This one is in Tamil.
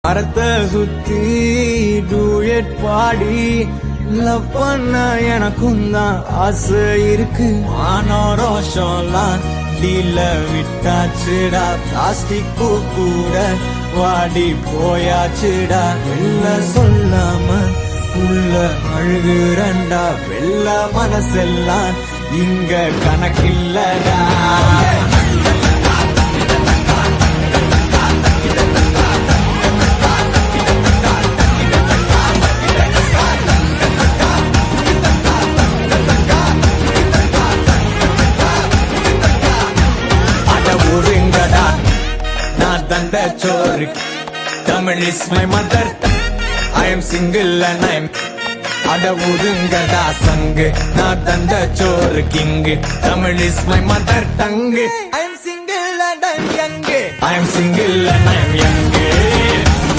அறத்த சுத்தி டூயட் பாடி லவ் பண்ண எனக்கும் தான் ஆசை இருக்கு. ஆனோ ரோஷம்லாம் டீல விட்டாச்சுடா, பிளாஸ்டிக் பூ கூட வாடி போயாச்சுடா. வெள்ள சொல்லாம உள்ள அழுகுறண்டா, வெள்ள மனசெல்லாம் இங்க கணக்கில்லடா. Tanda chor, Tamil is my mother. I am single and I am Ada udungada sang. Na tanda chor king. Tamil is my mother tongue. I am single and I am young. I am single and I am young.